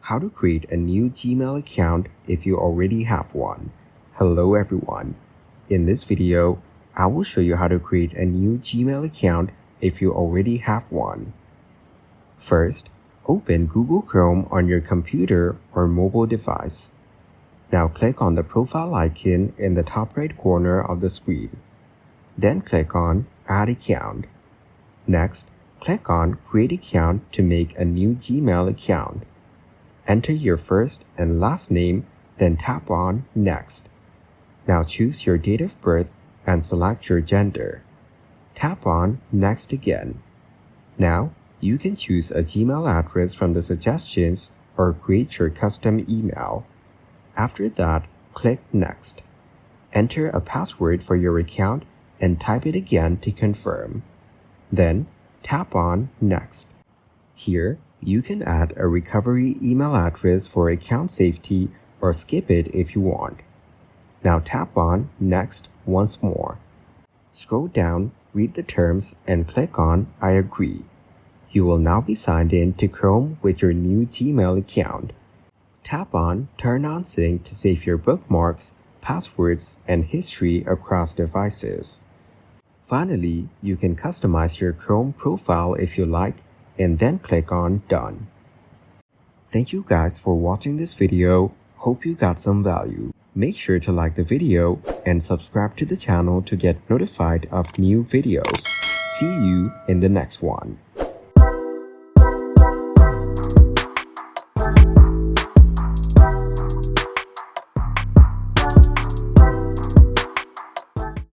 How to create a new Gmail account if you already have one. Hello everyone. In this video, I will show you how to create a new Gmail account if you already have one. First, open Google Chrome on your computer or mobile device. Now click on the profile icon in the top right corner of the screen. Then click on Add Account. Next, click on Create Account to make a new Gmail account. Enter your first and last name, then tap on Next. Now choose your date of birth and select your gender. Tap on Next again. Now, you can choose a Gmail address from the suggestions or create your custom email. After that, click Next. Enter a password for your account and type it again to confirm. Then, tap on Next. Here, you can add a recovery email address for account safety or skip it if you want. Now tap on Next once more. Scroll down, read the terms, and click on I agree. You will now be signed in to Chrome with your new Gmail account. Tap on Turn on Sync to save your bookmarks, passwords, and history across devices. Finally, you can customize your Chrome profile if you like, and then click on Done. Thank you guys for watching this video. Hope you got some value. Make sure to like the video and subscribe to the channel to get notified of new videos. See you in the next one.